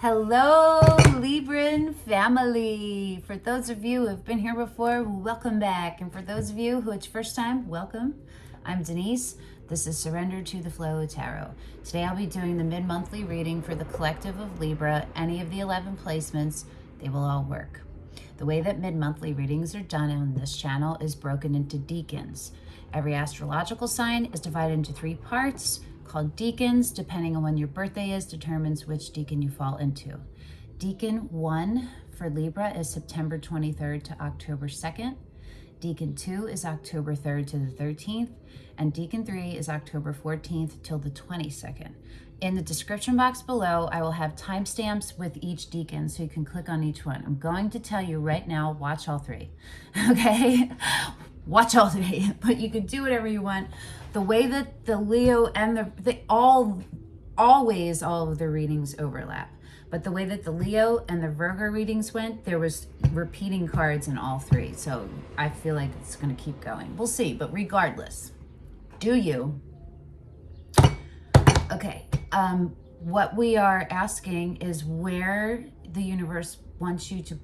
Hello, Libran family. For those of you who have been here before, welcome back. And for those of you who it's first time, welcome. I'm Denise. This is Surrender to the Flow Tarot. Today I'll be doing the mid-monthly reading for the collective of Libra. Any of the 11 placements, they will all work. The way that mid-monthly readings are done on this channel is broken into decans. Every astrological sign is divided into 3 parts called decans. Depending on when your birthday is, determines which decan you fall into. Decan 1 for Libra is September 23rd to October 2nd. Decan 2 is October 3rd to the 13th. And Decan 3 is October 14th till the 22nd. In the description box below, I will have timestamps with each decan so you can click on each one. I'm going to tell you right now, watch all 3, okay? Watch all 3, but you can do whatever you want. The way that the Leo and always all of the readings overlap. But the way that the Leo and the Virgo readings went, there was repeating cards in all 3. So I feel like it's going to keep going. We'll see, but regardless, do you? Okay, what we are asking is where the universe wants you to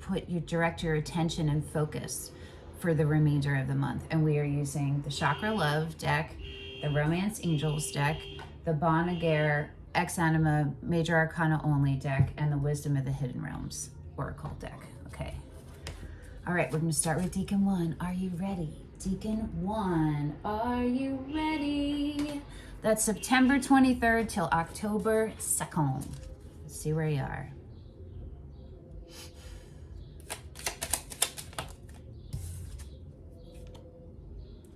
direct your attention and focus for the remainder of the month. And we are using the Chakra Love deck, the Romance Angels deck, the Bon Aguirre Ex-Anima Major Arcana Only deck, and the Wisdom of the Hidden Realms Oracle deck. Okay. All right, we're going to start with Decan 1. Are you ready? Decan 1, are you ready? That's September 23rd till October 2nd. Let's see where you are.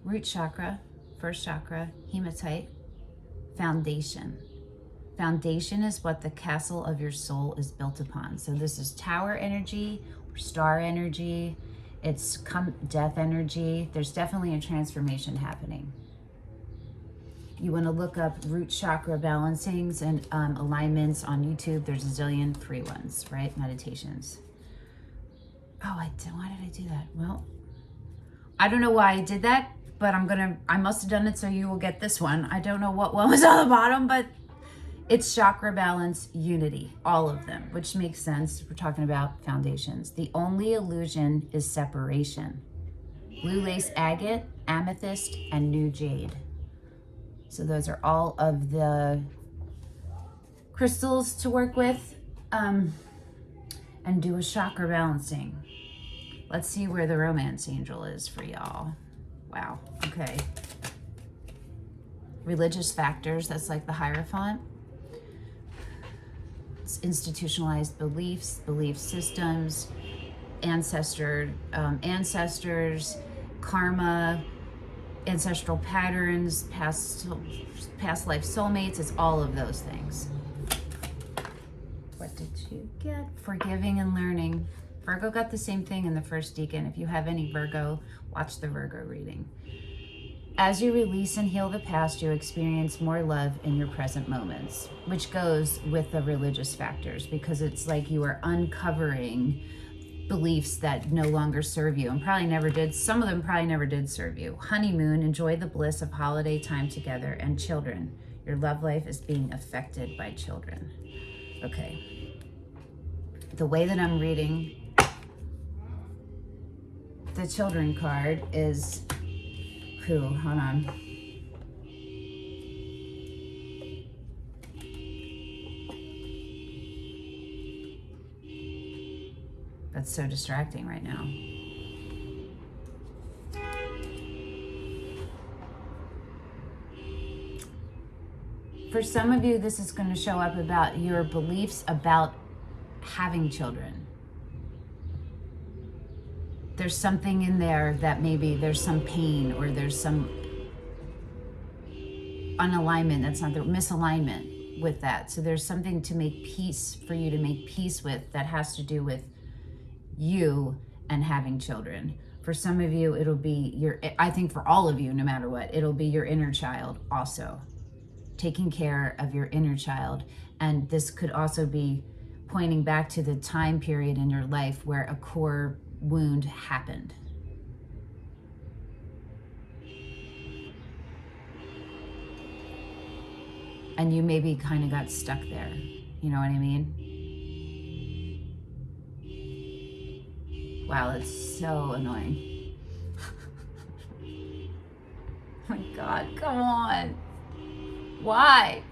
Root chakra, first chakra, hematite, foundation. Foundation is what the castle of your soul is built upon. So this is tower energy or star energy. It's death energy. There's definitely a transformation happening. You want to look up root chakra balancings and alignments on YouTube. There's a zillion free ones, right? Meditations. Oh, why did I do that? Well, I don't know why I did that, but I must have done it so you will get this one. I don't know what one was on the bottom, but it's chakra balance unity, all of them, which makes sense. We're talking about foundations. The only illusion is separation. Blue lace agate, amethyst, and new jade. So those are all of the crystals to work with and do a chakra balancing. Let's see where the Romance Angel is for y'all. Wow, okay. Religious factors, that's like the Hierophant. It's institutionalized beliefs, belief systems, ancestors, karma, ancestral patterns, past life soulmates. It's all of those things. What did you get? Forgiving and learning. Virgo got the same thing in the first decan. If you have any Virgo, watch the Virgo reading. As you release and heal the past, you experience more love in your present moments, which goes with the religious factors because it's like you are uncovering beliefs that no longer serve you and probably never did. Some of them probably never did serve you. Honeymoon, enjoy the bliss of holiday time together, and children. Your love life is being affected by children. Okay. The way that I'm reading the children card is, hold on. That's so distracting right now. For some of you, this is going to show up about your beliefs about having children. There's something in there that maybe there's some pain or there's some unalignment, that's not the misalignment with that. So there's something to make peace, for you to make peace with, that has to do with you and having children. For some of you, it'll be I think for all of you, no matter what, it'll be your inner child also. Taking care of your inner child. And this could also be pointing back to the time period in your life where a core wound happened. And you maybe kind of got stuck there. You know what I mean? Wow, that's so annoying. Oh my God, come on. Why?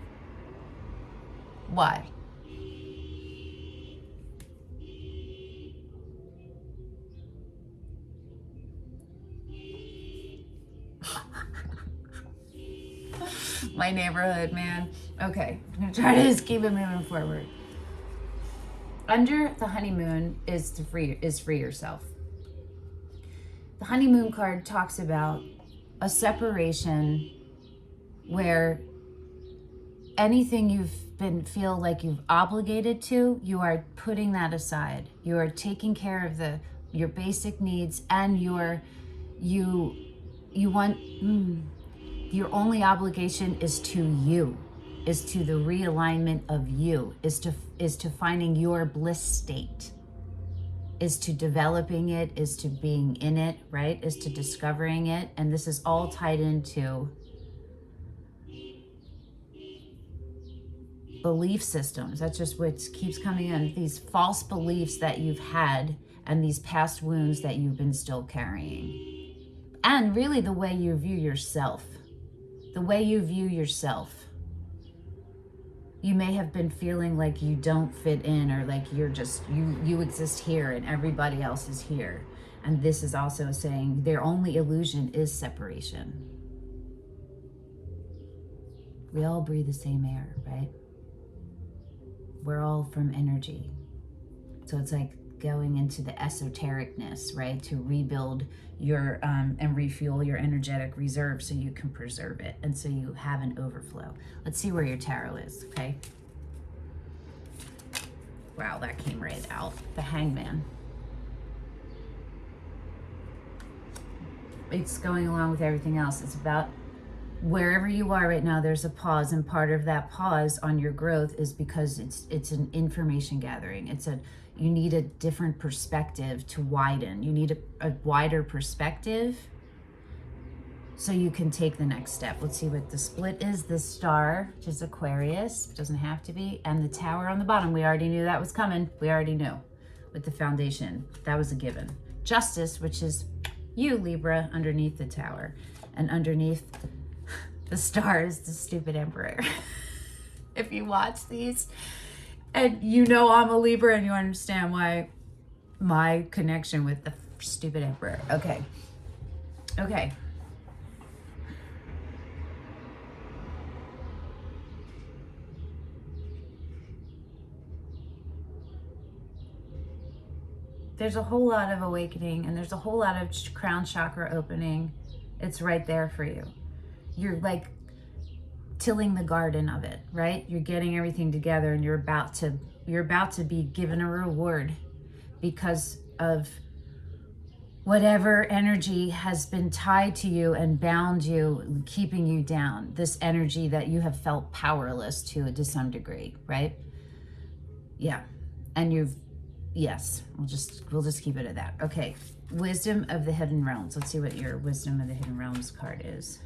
Why? My neighborhood, man. Okay, I'm gonna try to just keep it moving forward. Under the honeymoon is free yourself. The honeymoon card talks about a separation where anything feel like you've obligated to, you are putting that aside. You are taking care of your basic needs, and your only obligation is to you, is to the realignment of you, is to finding your bliss state, is to developing it, is to being in it, right? Is to discovering it. And this is all tied into belief systems. That's just what keeps coming in. These false beliefs that you've had and these past wounds that you've been still carrying. And really the way you view yourself. The way you view yourself. You may have been feeling like you don't fit in, or like you're just, you exist here and everybody else is here. And this is also saying their only illusion is separation. We all breathe the same air, right? We're all from energy. So it's like going into the esotericness, right? To rebuild your and refuel your energetic reserve so you can preserve it and so you have an overflow. Let's see where your tarot is, okay? Wow, that came right out. The Hangman. It's going along with everything else. It's about wherever you are right now, there's a pause, and part of that pause on your growth is because it's an information gathering. You need a different perspective to widen. You need a wider perspective so you can take the next step. Let's see what the split is. The Star, which is Aquarius, doesn't have to be, and the Tower on the bottom. We already knew that was coming. We already knew with the Foundation. That was a given. Justice, which is you, Libra, underneath the Tower, and underneath the Star is the stupid Emperor. If you watch these, and you know I'm a Libra, and you understand why my connection with the stupid Emperor. Okay. There's a whole lot of awakening, and there's a whole lot of crown chakra opening. It's right there for you. You're like tilling the garden of it, right? You're getting everything together, and you're about to be given a reward because of whatever energy has been tied to you and bound you, keeping you down. This energy that you have felt powerless to some degree, right? Yeah. And yes, we'll just keep it at that. Okay. Wisdom of the Hidden Realms. Let's see what your Wisdom of the Hidden Realms card is.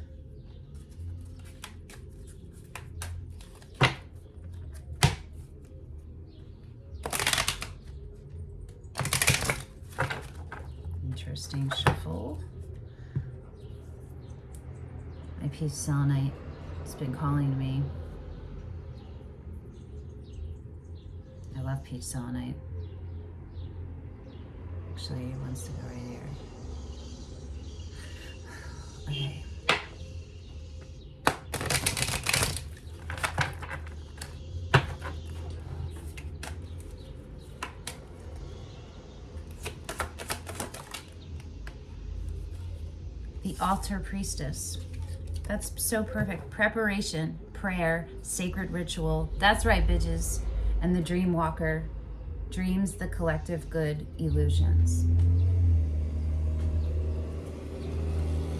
Interesting shuffle. My peace selenite has been calling to me. I love peach selenite. Actually, it wants to go right here. Okay. The Altar Priestess. That's so perfect. Preparation, prayer, sacred ritual. That's right, bitches. And the Dream Walker. Dreams, the collective good, illusions.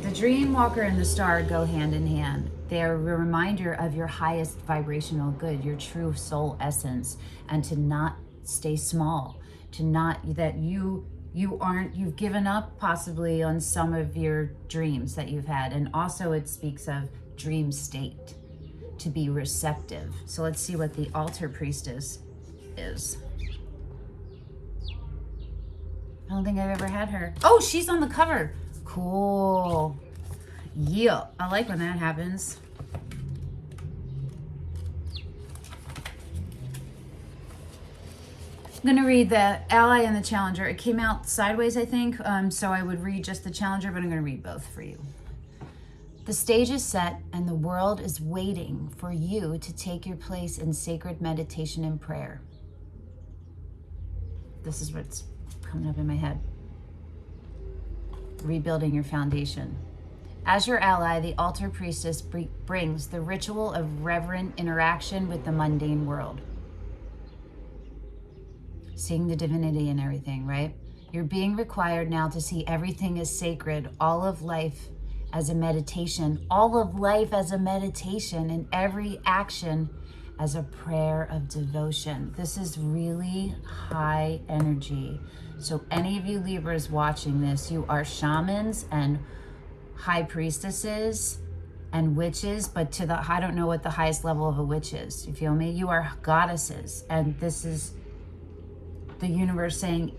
The Dream Walker and the Star go hand in hand. They're a reminder of your highest vibrational good, your true soul essence, and to not stay small, to not, that you've given up possibly on some of your dreams that you've had. And also it speaks of dream state, to be receptive. So let's see what the Altar Priestess is. I don't think I've ever had her. Oh, she's on the cover. Cool. Yeah, I like when that happens. I'm going to read the ally and the challenger. It came out sideways, I think, so I would read just the challenger, but I'm going to read both for you. The stage is set and the world is waiting for you to take your place in sacred meditation and prayer. This is what's coming up in my head. Rebuilding your foundation. As your ally, the altar priestess brings the ritual of reverent interaction with the mundane world. Seeing the divinity in everything, right? You're being required now to see everything as sacred, all of life as a meditation, all of life as a meditation, and every action as a prayer of devotion. This is really high energy. So any of you Libras watching this, you are shamans and high priestesses and witches, but to the, I don't know what the highest level of a witch is. You feel me? You are goddesses. And this is the universe saying,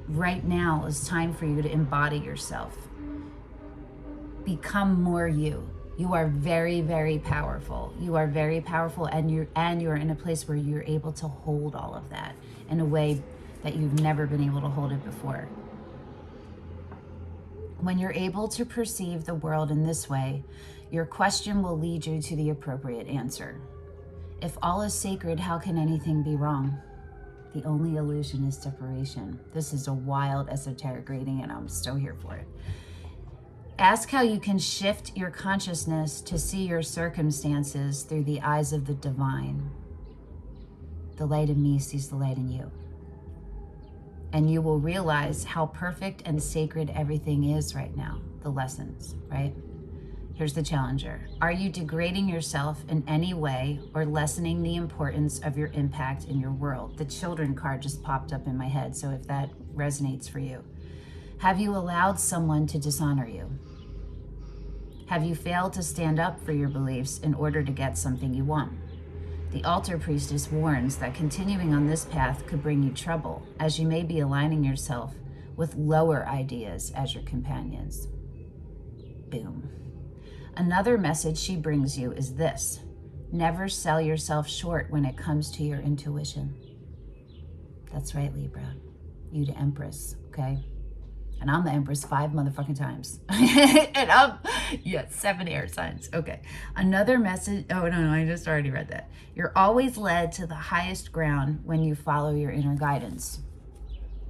right now is time for you to embody yourself. Become more you. You are very, very powerful. You are very powerful, and you're in a place where you're able to hold all of that in a way that you've never been able to hold it before. When you're able to perceive the world in this way, your question will lead you to the appropriate answer. If all is sacred, how can anything be wrong? The only illusion is separation. This is a wild esoteric reading, and I'm still here for it. Ask how you can shift your consciousness to see your circumstances through the eyes of the divine. The light in me sees the light in you. And you will realize how perfect and sacred everything is right now. The lessons, right? Here's the challenger. Are you degrading yourself in any way or lessening the importance of your impact in your world? The children card just popped up in my head, so if that resonates for you. Have you allowed someone to dishonor you? Have you failed to stand up for your beliefs in order to get something you want? The altar priestess warns that continuing on this path could bring you trouble, as you may be aligning yourself with lower ideas as your companions. Boom. Another message she brings you is this: never sell yourself short when it comes to your intuition. That's right, Libra. You the Empress, okay? And I'm the Empress 5 motherfucking times. And I'm, 7 air signs. Okay. Another message. Oh, no, I just already read that. You're always led to the highest ground when you follow your inner guidance.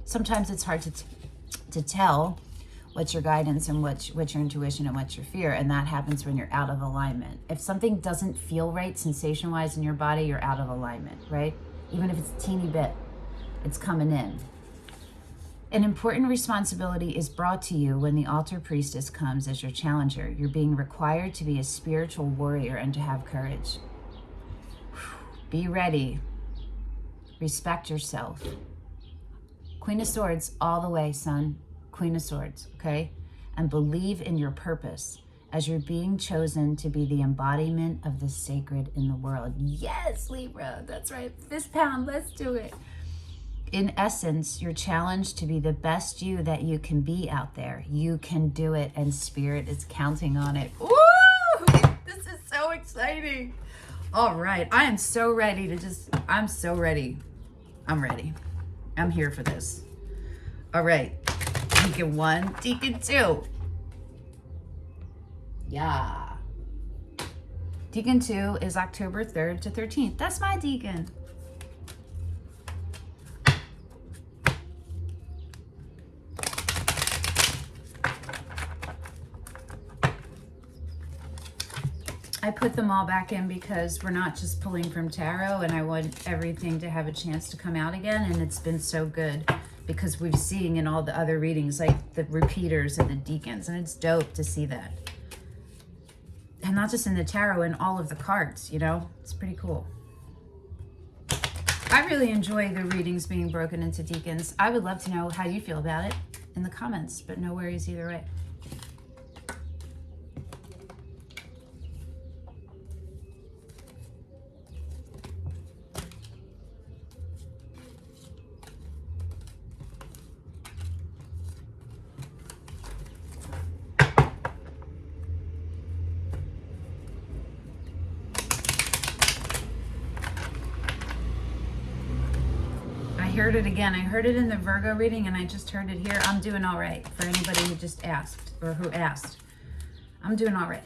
Sometimes it's hard to tell what's your guidance and what's your intuition and what's your fear. And that happens when you're out of alignment. If something doesn't feel right sensation-wise in your body, you're out of alignment, right? Even if it's a teeny bit, it's coming in. An important responsibility is brought to you when the altar priestess comes as your challenger. You're being required to be a spiritual warrior and to have courage. Be ready. Respect yourself. Queen of Swords all the way, son. Queen of Swords, okay? And believe in your purpose as you're being chosen to be the embodiment of the sacred in the world. Yes, Libra, that's right. Fist pound, let's do it. In essence, you're challenged to be the best you that you can be out there. You can do it, and Spirit is counting on it. Woo! This is so exciting. All right, I am so ready to I'm so ready. I'm ready. I'm here for this. All right, Decan 1, Decan 2. Yeah. Decan 2 is October 3rd to 13th. That's my Decan. I put them all back in because we're not just pulling from tarot, and I want everything to have a chance to come out again. And it's been so good because we've seen in all the other readings, like the repeaters and the decans, and it's dope to see that. And not just in the tarot, in all of the cards, you know, it's pretty cool. I really enjoy the readings being broken into decans. I would love to know how you feel about it in the comments, but no worries either way. heard it again. I heard it in the Virgo reading and I just heard it here. I'm doing all right. For anybody who just asked or who asked, I'm doing all right.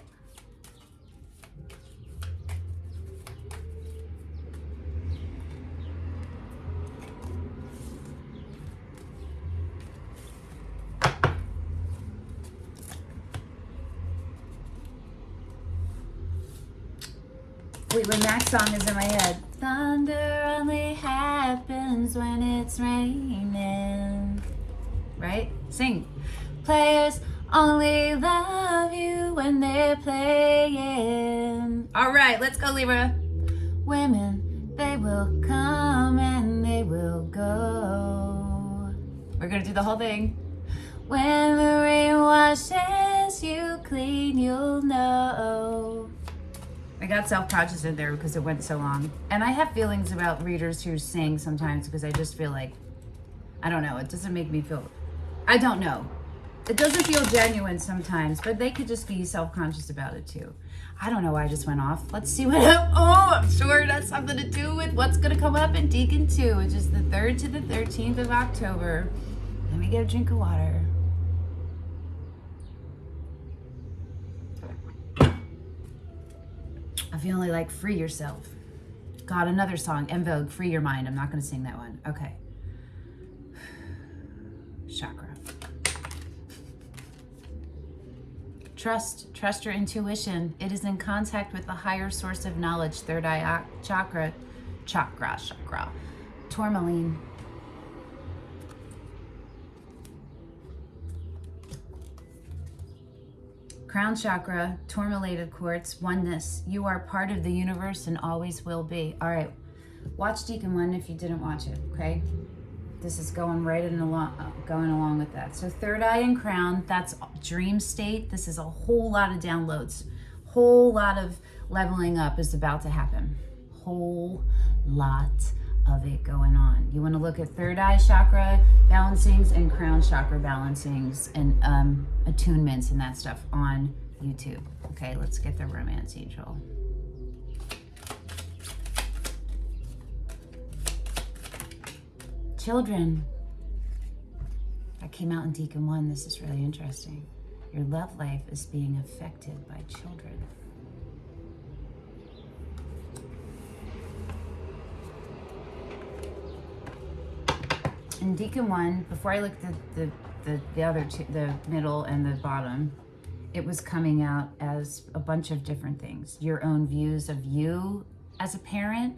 Fleetwood Mac song is in my head. Thunder only happens when it's raining. Right? Sing. Players only love you when they're playing. All right, let's go, Libra. Women, they will come and they will go. We're gonna do the whole thing. When the rain washes you clean, you'll know. I got self-conscious in there because it went so long. And I have feelings about readers who sing sometimes because I just feel like, I don't know, it doesn't make me feel, I don't know. It doesn't feel genuine sometimes, but they could just be self-conscious about it too. I don't know why I just went off. Let's see what, I'm sure it has something to do with what's gonna come up in Decan 2, which is the 3rd to the 13th of October. Let me get a drink of water. I feel like free yourself. God, another song, En Vogue, Free Your Mind. I'm not going to sing that one. Okay. Chakra. Trust your intuition. It is in contact with the higher source of knowledge, third eye chakra. Tourmaline. Crown chakra, tourmalated quartz, oneness. You are part of the universe and always will be. All right, watch Decan 1 if you didn't watch it, okay? This is going along with that. So third eye and crown, that's dream state. This is a whole lot of downloads. Whole lot of leveling up is about to happen. Whole lot of it going on. You want to look at third eye chakra balancings and crown chakra balancings and attunements and that stuff on YouTube. Okay, let's get the romance angel. Children. That came out in Decan 1. This is really interesting. Your love life is being affected by children. In Decan 1, before I looked at the other two, the middle and the bottom, it was coming out as a bunch of different things. Your own views of you as a parent,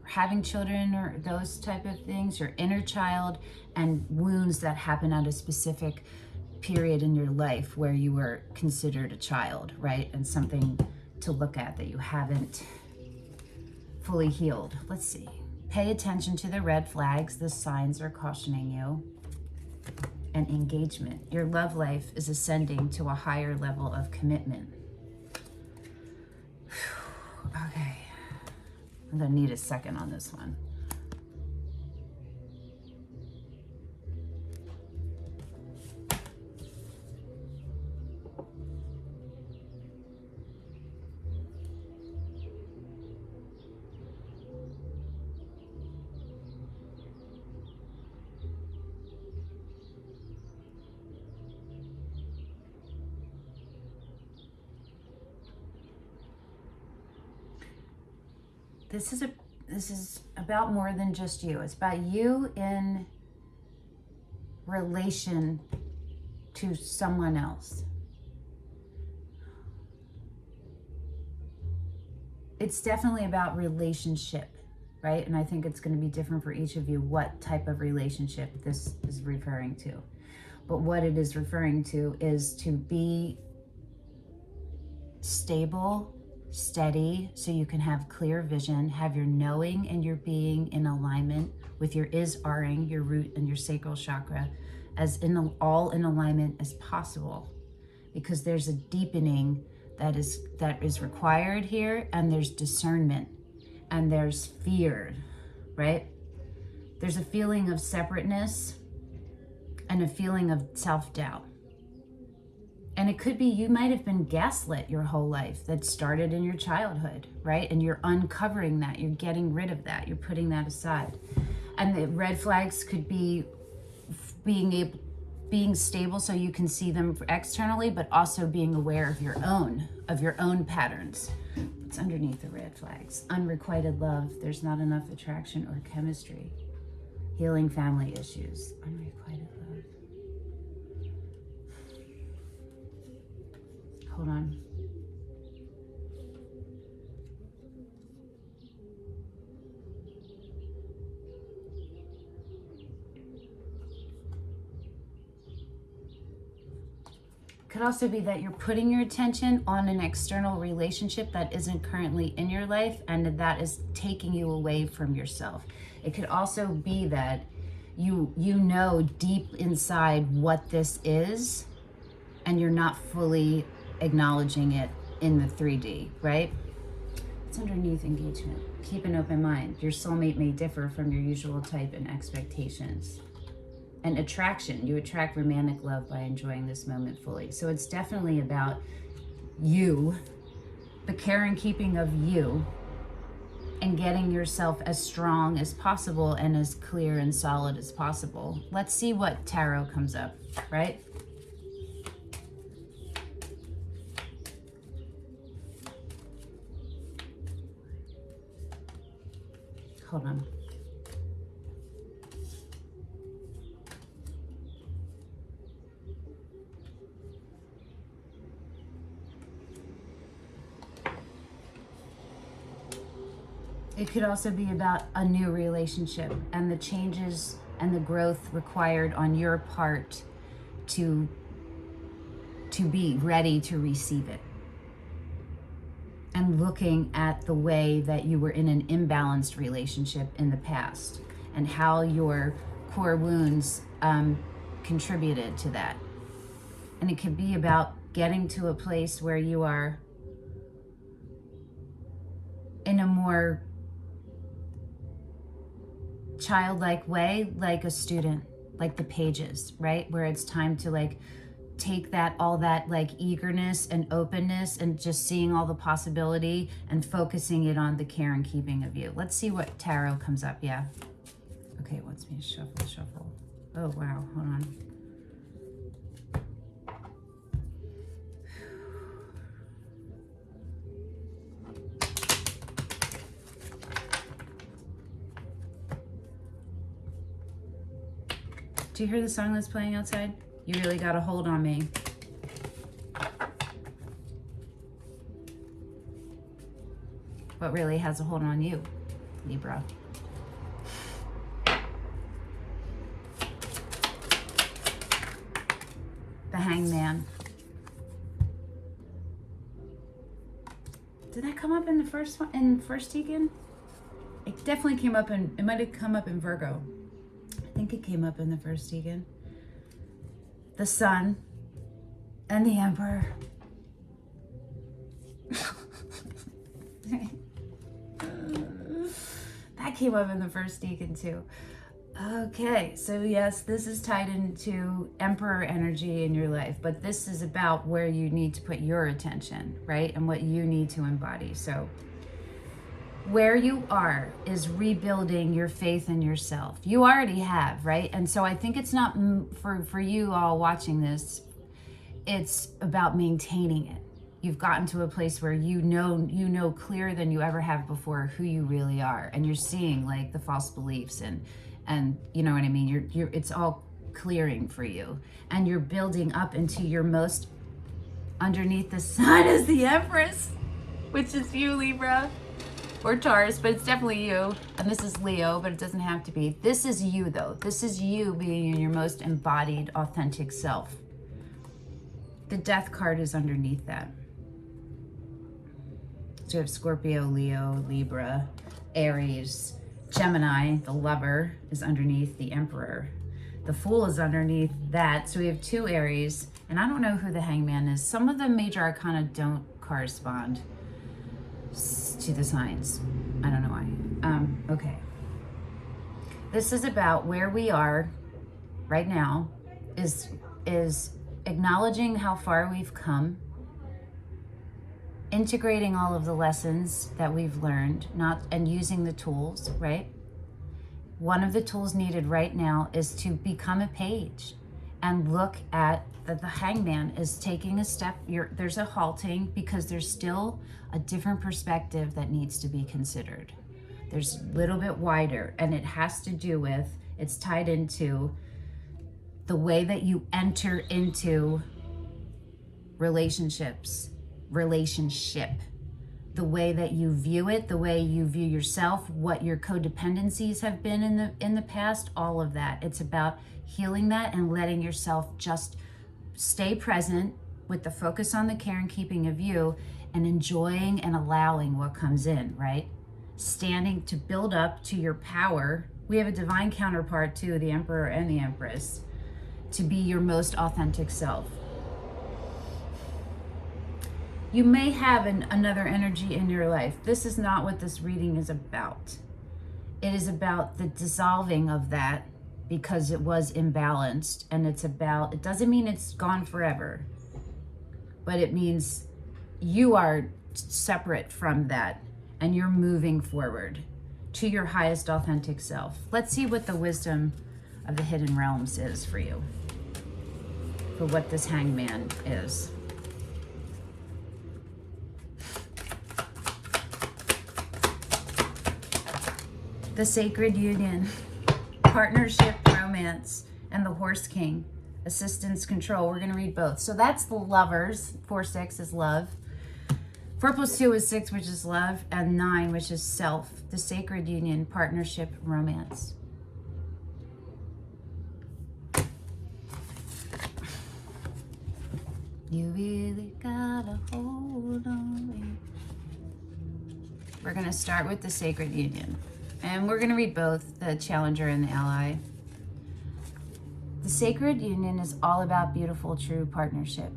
or having children, or those type of things, your inner child, and wounds that happen at a specific period in your life where you were considered a child, right? And something to look at that you haven't fully healed. Let's see. Pay attention to the red flags. The signs are cautioning you. And engagement. Your love life is ascending to a higher level of commitment. Okay. I'm going to need a second on this one. This is about more than just you. It's about you in relation to someone else. It's definitely about relationship, right? And I think it's going to be different for each of you what type of relationship this is referring to. But what it is referring to is to be stable, steady, so you can have clear vision, have your knowing and your being in alignment with your is-aring, your root and your sacral chakra, all in alignment as possible, because there's a deepening that is required here, and there's discernment, and there's fear, right? There's a feeling of separateness and a feeling of self-doubt. And it could be you might have been gaslit your whole life that started in your childhood, right? And you're uncovering that, you're getting rid of that, you're putting that aside. And the red flags could be being stable so you can see them externally, but also being aware of your own patterns. What's underneath the red flags? Unrequited love. There's not enough attraction or chemistry. Healing family issues. Unrequited love. Hold on. Could also be that you're putting your attention on an external relationship that isn't currently in your life, and that is taking you away from yourself. It could also be that you know deep inside what this is, and you're not fully acknowledging it in the 3D, right? It's underneath engagement. Keep an open mind. Your soulmate may differ from your usual type and expectations. And attraction, you attract romantic love by enjoying this moment fully. So it's definitely about you, the care and keeping of you, and getting yourself as strong as possible and as clear and solid as possible. Let's see what tarot comes up, right? Hold on. It could also be about a new relationship and the changes and the growth required on your part to be ready to receive it. And looking at the way that you were in an imbalanced relationship in the past and how your core wounds contributed to that. And it could be about getting to a place where you are in a more childlike way, like a student, like the pages, right? Where it's time to like take that, all that like eagerness and openness and just seeing all the possibility and focusing it on the care and keeping of you. Let's see what tarot comes up. Yeah. Okay, what's me shuffle. Oh, wow. Hold on. Do you hear the song that's playing outside? You really got a hold on me. What really has a hold on you, Libra? The Hangman. Did that come up in the first one, in first Decan? It definitely came up in, it might have come up in Virgo. I think it came up in the first Decan. The Sun and the Emperor. That came up in the first Decan too. Okay, so yes, this is tied into Emperor energy in your life, but this is about where you need to put your attention, right? And what you need to embody. So where you are is rebuilding your faith in yourself. You already have, right? And so I think it's not for you all watching this, it's about maintaining it. You've gotten to a place where you know clearer than you ever have before who you really are, and you're seeing like the false beliefs and you know what I mean. You're it's all clearing for you, and you're building up into your most. Underneath the sun is the Empress, which is you, Libra. Or Taurus, but it's definitely you. And this is Leo, but it doesn't have to be. This is you, though. This is you being in your most embodied, authentic self. The Death card is underneath that. So you have Scorpio, Leo, Libra, Aries, Gemini, the Lover, is underneath the Emperor. The Fool is underneath that. So we have two Aries, and I don't know who the Hangman is. Some of the major arcana don't correspond to the signs. I don't know why. Okay. This is about where we are right now, is acknowledging how far we've come, integrating all of the lessons that we've learned, and using the tools, right? one of the tools needed right now is to become a page and look at that the hangman is taking a step. There's a halting because there's still a different perspective that needs to be considered. There's a little bit wider, and it has to do with, it's tied into the way that you enter into relationship, the way that you view it, the way you view yourself, what your codependencies have been in the past, all of that. It's about healing that and letting yourself just stay present with the focus on the care and keeping of you, and enjoying and allowing what comes in, right? Standing to build up to your power. We have a divine counterpart too, the Emperor and the Empress, to be your most authentic self. You may have another energy in your life. This is not what this reading is about. It is about the dissolving of that because it was imbalanced, and it doesn't mean it's gone forever, but it means you are separate from that and you're moving forward to your highest authentic self. Let's see what the wisdom of the hidden realms is for you, for what this hangman is. The sacred union, partnership, romance, and the horse king, assistance, control. We're going to read both. So that's the lovers. 4-6 is love. 4 + 2 is 6, which is love, and 9, which is self. The sacred union, partnership, romance. You really gotta hold on. We're going to start with the sacred union. And we're going to read both, the challenger and the ally. The sacred union is all about beautiful, true partnership.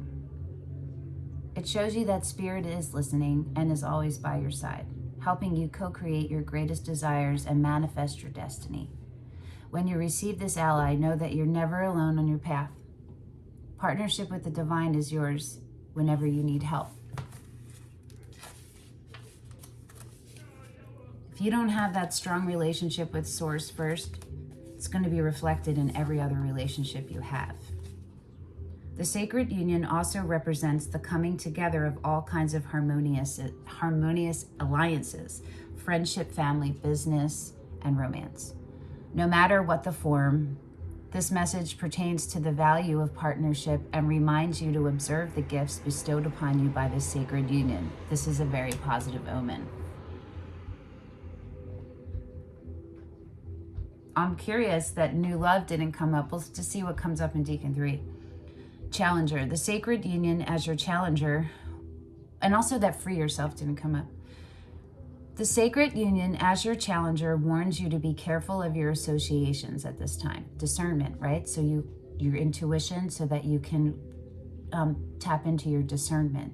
It shows you that spirit is listening and is always by your side, helping you co-create your greatest desires and manifest your destiny. When you receive this ally, know that you're never alone on your path. Partnership with the divine is yours whenever you need help. If you don't have that strong relationship with Source first, it's going to be reflected in every other relationship you have. The sacred union also represents the coming together of all kinds of harmonious alliances, friendship, family, business, and romance. No matter what the form, this message pertains to the value of partnership and reminds you to observe the gifts bestowed upon you by this sacred union. This is a very positive omen. I'm curious that new love didn't come up. We'll just see what comes up in Decan 3. Challenger, the sacred union as your challenger, and also that free yourself didn't come up. The sacred union as your challenger warns you to be careful of your associations at this time. Discernment, right? So your intuition, so that you can tap into your discernment.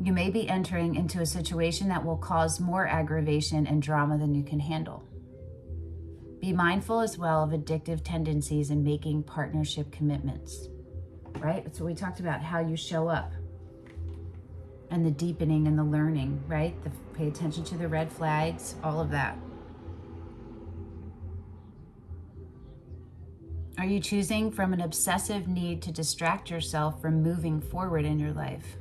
You may be entering into a situation that will cause more aggravation and drama than you can handle. Be mindful as well of addictive tendencies in making partnership commitments, right? That's what we talked about, how you show up and the deepening and the learning, right? Pay attention to the red flags, all of that. Are you choosing from an obsessive need to distract yourself from moving forward in your life?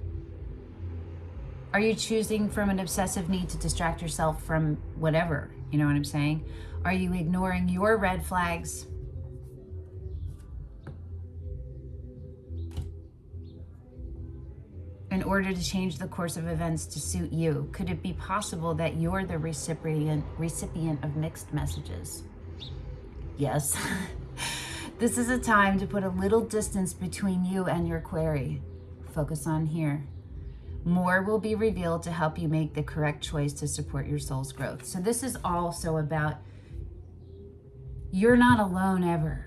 Are you choosing from an obsessive need to distract yourself from whatever? You know what I'm saying? Are you ignoring your red flags in order to change the course of events to suit you? Could it be possible that you're the recipient of mixed messages? Yes. This is a time to put a little distance between you and your query. Focus on here. More will be revealed to help you make the correct choice to support your soul's growth. So this is also about you're not alone ever.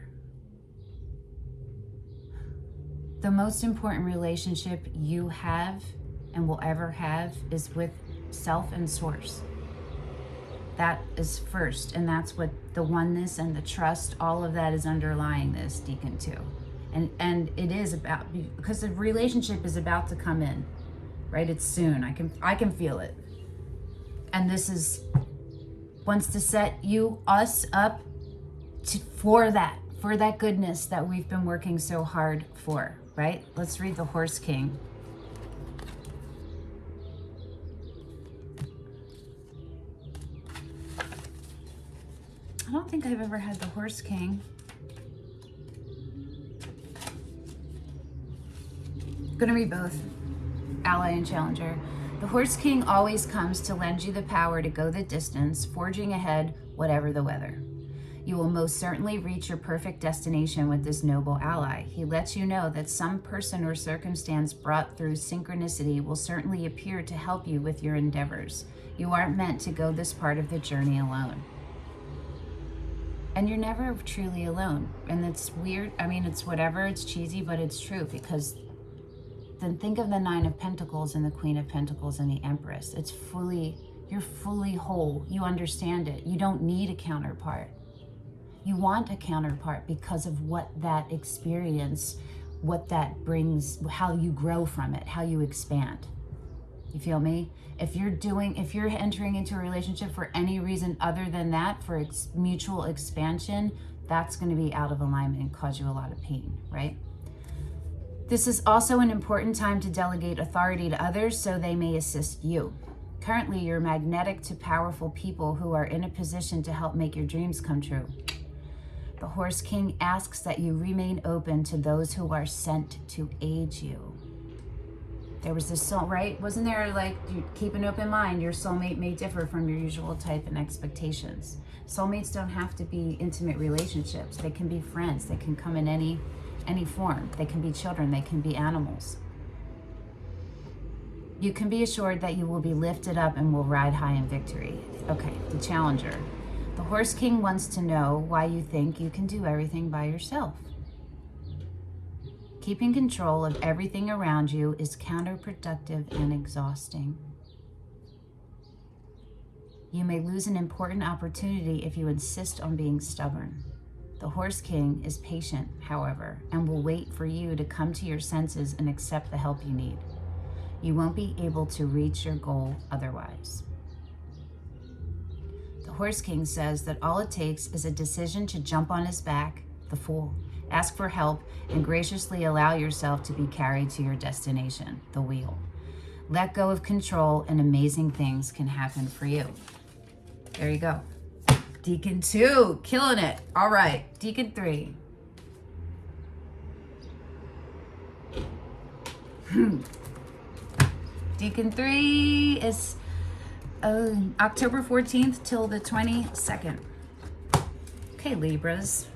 The most important relationship you have and will ever have is with self and Source. That is first, and that's what the oneness and the trust, all of that is underlying this, Decan 2. And it is about, because the relationship is about to come in, right? It's soon. I can feel it. And this is wants to set us up for that goodness that we've been working so hard for, right? Let's read the Horse King. I don't think I've ever had the Horse King. I'm gonna read both, ally and challenger. The Horse King always comes to lend you the power to go the distance, forging ahead, whatever the weather. You will most certainly reach your perfect destination with this noble ally. He lets you know that some person or circumstance brought through synchronicity will certainly appear to help you with your endeavors. You aren't meant to go this part of the journey alone. And you're never truly alone. And it's weird. I mean, it's whatever, it's cheesy, but it's true, because then think of the Nine of Pentacles and the Queen of Pentacles and the Empress. You're fully whole. You understand it. You don't need a counterpart. You want a counterpart because of what that experience, what that brings, how you grow from it, how you expand. You feel me? If you're entering into a relationship for any reason other than that, for mutual expansion, that's going to be out of alignment and cause you a lot of pain, right? This is also an important time to delegate authority to others so they may assist you. Currently, you're magnetic to powerful people who are in a position to help make your dreams come true. The Horse King asks that you remain open to those who are sent to aid you. There was this song, right? Wasn't there, like, you keep an open mind. Your soulmate may differ from your usual type and expectations. Soulmates don't have to be intimate relationships. They can be friends. They can come in any form. They can be children. They can be animals. You can be assured that you will be lifted up and will ride high in victory. Okay, the challenger. The Horse King wants to know why you think you can do everything by yourself. Keeping control of everything around you is counterproductive and exhausting. You may lose an important opportunity if you insist on being stubborn. The Horse King is patient, however, and will wait for you to come to your senses and accept the help you need. You won't be able to reach your goal otherwise. The Horse King says that all it takes is a decision to jump on his back, the Fool, ask for help, and graciously allow yourself to be carried to your destination, the Wheel. Let go of control and amazing things can happen for you. There you go. Decan 2, killing it. All right, Decan 3. Decan 3 is October 14th till the 22nd. Okay, Librans.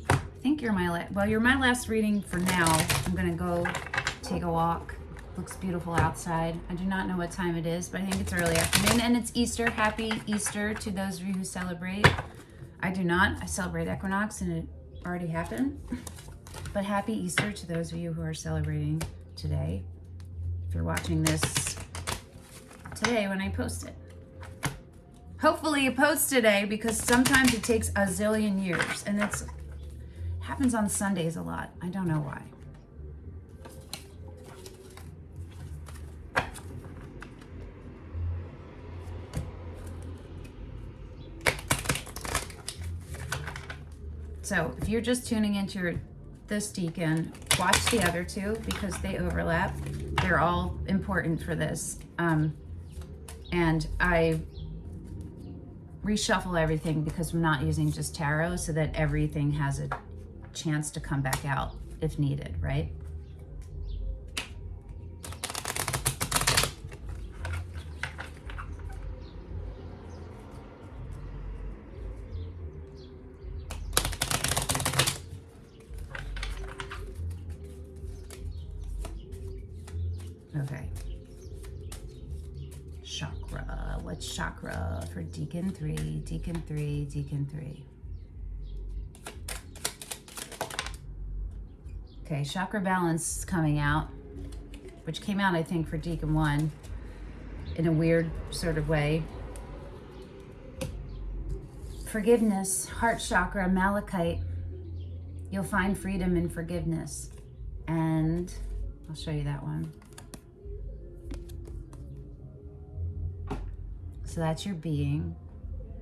I think you're you're my last reading for now. I'm gonna go take a walk. Looks beautiful outside. I do not know what time it is, but I think it's early afternoon, and it's Easter. Happy Easter to those of you who celebrate. I do not. I celebrate equinox, and it already happened. But happy Easter to those of you who are celebrating today. If you're watching this today when I post it. Hopefully it posts today, because sometimes it takes a zillion years, and it happens on Sundays a lot. I don't know why. So if you're just tuning into this Decan, watch the other two because they overlap. They're all important for this. And I reshuffle everything because I'm not using just tarot, so that everything has a chance to come back out if needed, right? Okay. Chakra. What's chakra for Decan 3? Decan 3, Decan 3. Okay, chakra balance is coming out, which came out, I think, for Decan 1 in a weird sort of way. Forgiveness, heart chakra, malachite. You'll find freedom in forgiveness. And I'll show you that one. So that's your being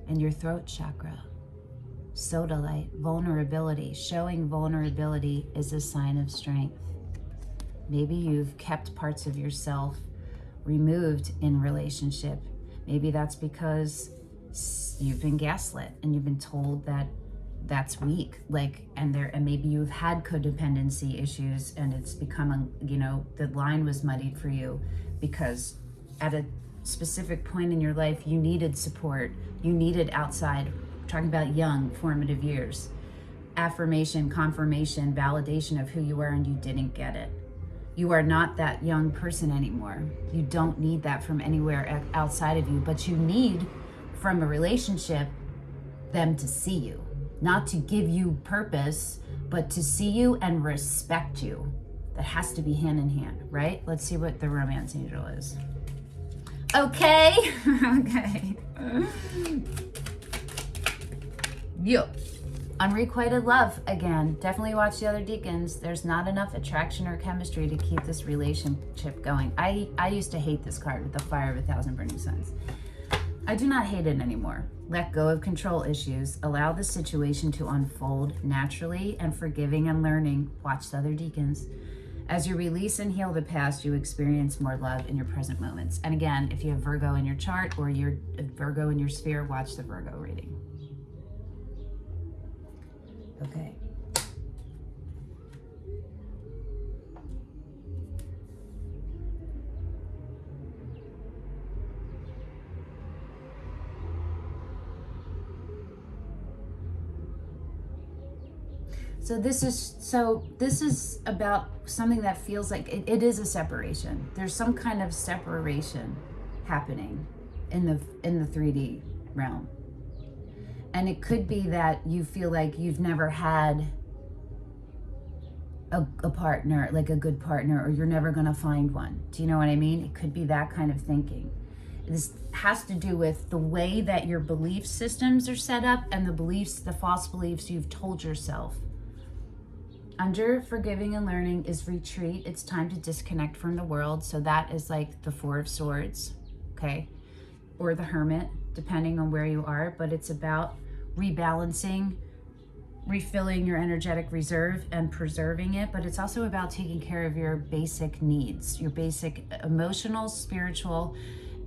and your throat chakra. Sodalite, vulnerability. Showing vulnerability is a sign of strength. Maybe you've kept parts of yourself removed in relationship. Maybe that's because you've been gaslit and you've been told that that's weak, and maybe you've had codependency issues, and it's become the line was muddied for you because at a specific point in your life you needed support, you needed outside, talking about young formative years, affirmation, confirmation, validation of who you are, and you didn't get it. You are not that young person anymore. You don't need that from anywhere outside of you, but you need from a relationship them to see you. Not to give you purpose, but to see you and respect you. That has to be hand in hand, right? Let's see what the romance angel is. Okay. Okay. Yo. Unrequited love, again. Definitely watch the other Decans. There's not enough attraction or chemistry to keep this relationship going. I used to hate this card with the fire of 1,000 burning suns. I do not hate it anymore. Let go of control issues. Allow the situation to unfold naturally and forgiving and learning. Watch the other Decans. As you release and heal the past, you experience more love in your present moments. And again, if you have Virgo in your chart or you're Virgo in your sphere, watch the Virgo reading. Okay. So this is about something that feels like it is a separation. There's some kind of separation happening in the 3D realm. And it could be that you feel like you've never had a partner, like a good partner, or you're never going to find one. Do you know what I mean? It could be that kind of thinking. This has to do with the way that your belief systems are set up and the false beliefs you've told yourself. Under forgiving and learning is retreat. It's time to disconnect from the world. So that is like the Four of Swords, okay? Or the Hermit, depending on where you are. But it's about rebalancing, refilling your energetic reserve and preserving it. But it's also about taking care of your basic needs, your basic emotional, spiritual,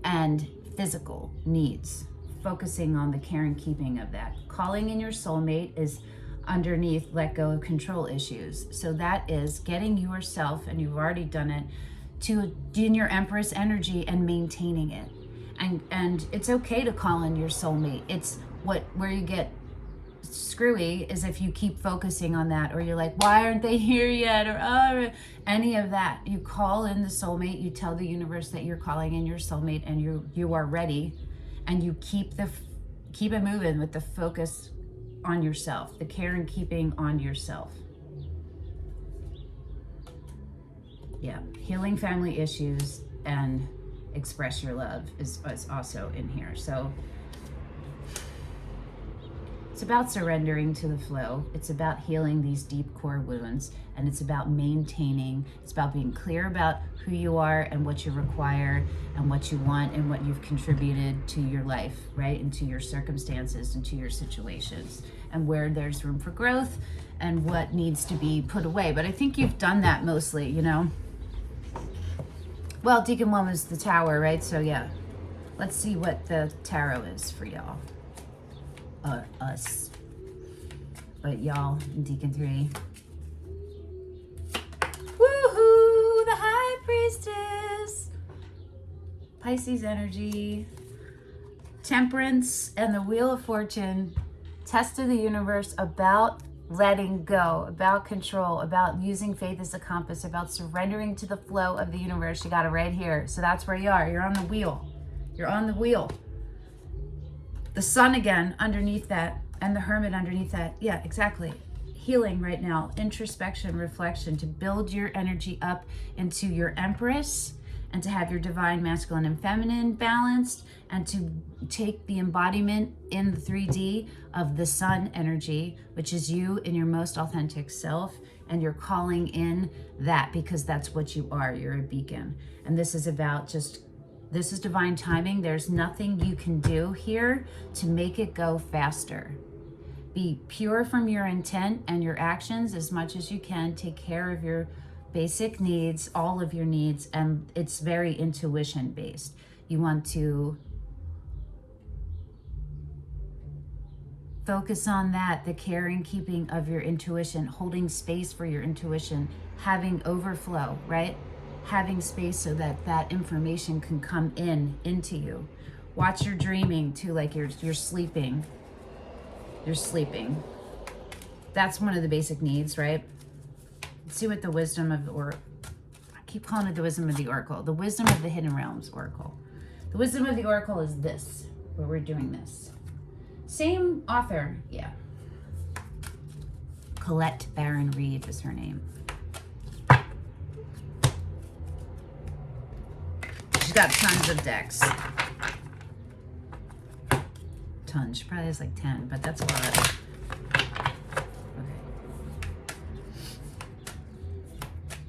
and physical needs. Focusing on the care and keeping of that. Calling in your soulmate is underneath let go of control issues. So that is getting yourself, and you've already done it, to in your Empress energy and maintaining it. And it's okay to call in your soulmate. It's where you get screwy is if you keep focusing on that, or you're like, why aren't they here yet, or any of that. You call in the soulmate, you tell the universe that you're calling in your soulmate, and you are ready, and you keep it moving with the focus on yourself, the care and keeping on yourself. Yeah, healing family issues and express your love is also in here. So it's about surrendering to the flow. It's about healing these deep core wounds, and it's about maintaining. It's about being clear about who you are and what you require and what you want and what you've contributed to your life, right? And to your circumstances and to your situations, and where there's room for growth and what needs to be put away. But I think you've done that mostly, Well, Decan 1 was the Tower, right? So yeah, let's see what the tarot is for y'all. Us. But y'all in Decan 3. Woohoo! The High Priestess! Pisces energy. Temperance and the Wheel of Fortune. Test of the universe about letting go, about control, about using faith as a compass, about surrendering to the flow of the universe. You got it right here. So that's where you are. You're on the wheel. You're on the wheel. The Sun again underneath that, and the Hermit underneath that. Yeah, exactly. Healing right now, introspection, reflection, to build your energy up into your Empress, and to have your divine masculine and feminine balanced, and to take the embodiment in the 3D of the Sun energy, which is you in your most authentic self, and you're calling in that because that's what you are. You're a beacon. And this is about just This is divine timing. There's nothing you can do here to make it go faster. Be pure from your intent and your actions as much as you can. Take care of your basic needs, all of your needs, and it's very intuition based. You want to focus on that, the care and keeping of your intuition, holding space for your intuition, having overflow, right? Having space so that that information can come into you. Watch your dreaming too, like you're sleeping. You're sleeping. That's one of the basic needs, right? Let's see what the wisdom of, or I keep calling it the wisdom of the oracle, the wisdom of the hidden realms oracle. The wisdom of the oracle is this, where we're doing this. Same author, yeah. Colette Baron Reed is her name. She's got tons of decks. Tons. She probably has like 10, but that's a lot. Okay.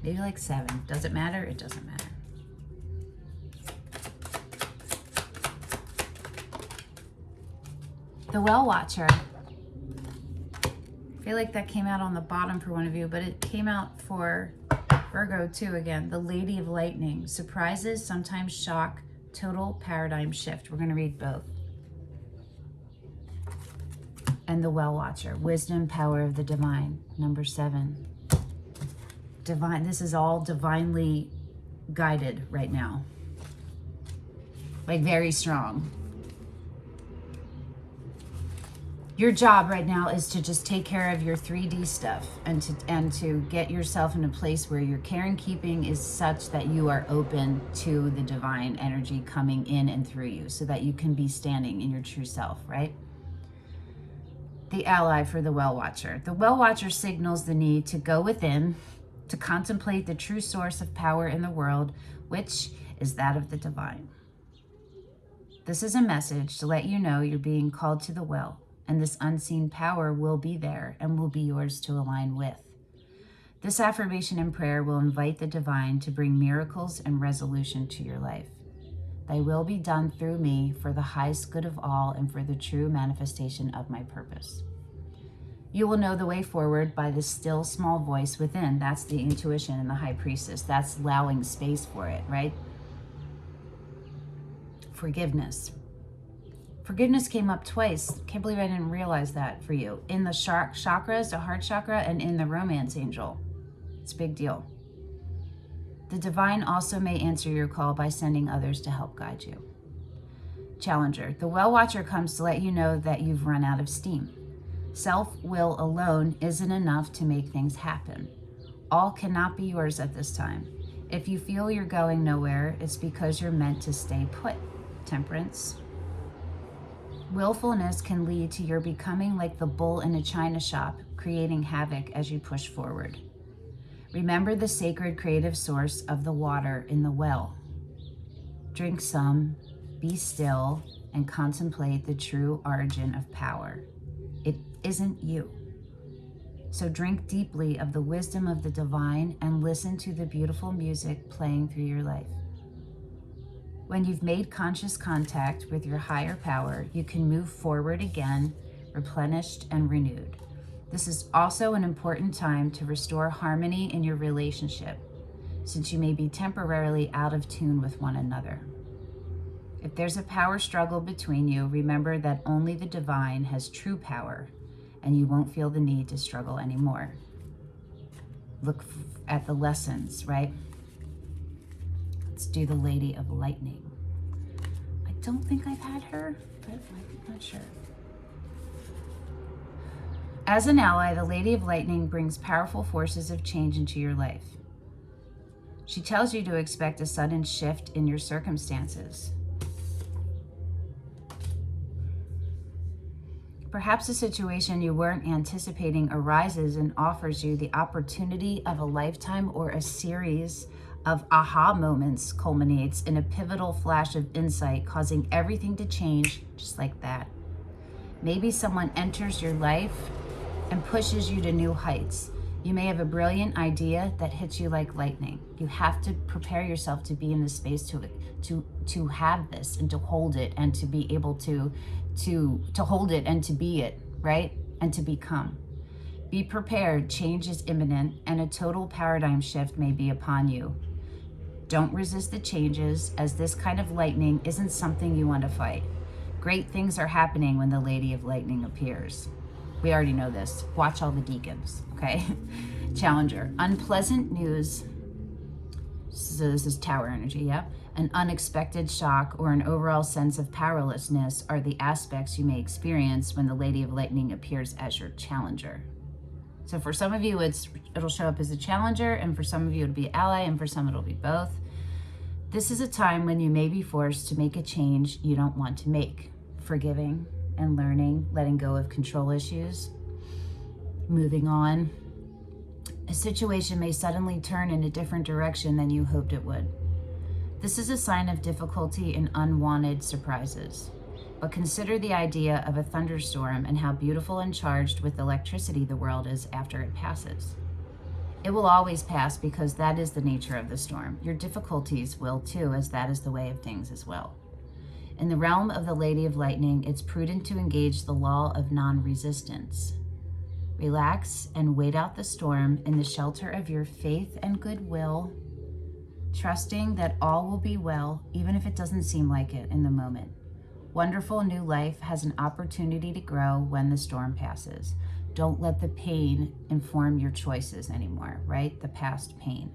Maybe like 7. Does it matter? It doesn't matter. The Well Watcher. I feel like that came out on the bottom for one of you, but it came out for Virgo too again. The Lady of Lightning. Surprises, sometimes shock, total paradigm shift. We're going to read both. And the Well Watcher. Wisdom, power of the divine. Number 7. Divine. This is all divinely guided right now. Like very strong. Your job right now is to just take care of your 3D stuff and to get yourself in a place where your care and keeping is such that you are open to the divine energy coming in and through you so that you can be standing in your true self, right? The ally for the Well Watcher. The Well Watcher signals the need to go within, to contemplate the true source of power in the world, which is that of the divine. This is a message to let you know you're being called to the well. And this unseen power will be there and will be yours to align with. This affirmation and prayer will invite the divine to bring miracles and resolution to your life. Thy will be done through me for the highest good of all and for the true manifestation of my purpose. You will know the way forward by the still small voice within. That's the intuition and the high priestess. That's allowing space for it, right? Forgiveness. Forgiveness came up twice. Can't believe I didn't realize that for you. In the chakras, the heart chakra, and in the romance angel. It's a big deal. The divine also may answer your call by sending others to help guide you. Challenger. The Well Watcher comes to let you know that you've run out of steam. Self-will alone isn't enough to make things happen. All cannot be yours at this time. If you feel you're going nowhere, it's because you're meant to stay put. Temperance. Willfulness can lead to your becoming like the bull in a china shop, creating havoc as you push forward. Remember the sacred creative source of the water in the well. Drink some, be still, and contemplate the true origin of power. It isn't you. So drink deeply of the wisdom of the divine and listen to the beautiful music playing through your life. When you've made conscious contact with your higher power, you can move forward again, replenished and renewed. This is also an important time to restore harmony in your relationship, since you may be temporarily out of tune with one another. If there's a power struggle between you, remember that only the divine has true power, and you won't feel the need to struggle anymore. Look at the lessons, right? Let's do the Lady of Lightning. I don't think I've had her, but I'm not sure. As an ally, the Lady of Lightning brings powerful forces of change into your life. She tells you to expect a sudden shift in your circumstances. Perhaps a situation you weren't anticipating arises and offers you the opportunity of a lifetime, or a series of aha moments culminates in a pivotal flash of insight, causing everything to change just like that. Maybe someone enters your life and pushes you to new heights. You may have a brilliant idea that hits you like lightning. You have to prepare yourself to be in the space to have this and to hold it and to be able to hold it and to be it, right? And to become. Be prepared, change is imminent, and a total paradigm shift may be upon you. Don't resist the changes, as this kind of lightning isn't something you want to fight. Great things are happening when the Lady of Lightning appears. We already know this. Watch all the Decans, okay? Challenger. Unpleasant news. So this is tower energy, yeah? An unexpected shock or an overall sense of powerlessness are the aspects you may experience when the Lady of Lightning appears as your challenger. So for some of you, it'll show up as a challenger, and for some of you, it'll be ally, and for some, it'll be both. This is a time when you may be forced to make a change you don't want to make. Forgiving and learning, letting go of control issues, moving on. A situation may suddenly turn in a different direction than you hoped it would. This is a sign of difficulty and unwanted surprises. But consider the idea of a thunderstorm and how beautiful and charged with electricity the world is after it passes. It will always pass because that is the nature of the storm. Your difficulties will too, as that is the way of things as well. In the realm of the Lady of Lightning, it's prudent to engage the law of non-resistance. Relax and wait out the storm in the shelter of your faith and goodwill, trusting that all will be well, even if it doesn't seem like it in the moment. Wonderful new life has an opportunity to grow when the storm passes. Don't let the pain inform your choices anymore, right? The past pain.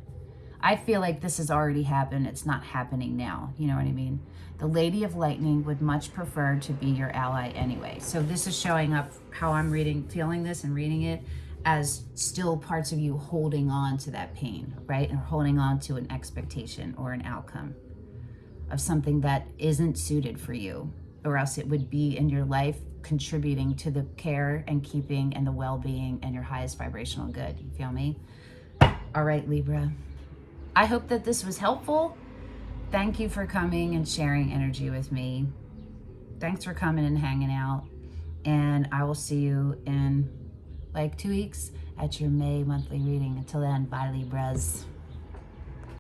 I feel like this has already happened. It's not happening now. You know what I mean? The Lady of Lightning would much prefer to be your ally anyway. So this is showing up how I'm feeling this and reading it as still parts of you holding on to that pain, right? And holding on to an expectation or an outcome of something that isn't suited for you, or else it would be in your life contributing to the care and keeping and the well-being and your highest vibrational good. You feel me? All right, Libra. I hope that this was helpful. Thank you for coming and sharing energy with me. Thanks for coming and hanging out. And I will see you in like 2 weeks at your May monthly reading. Until then, bye, Libras.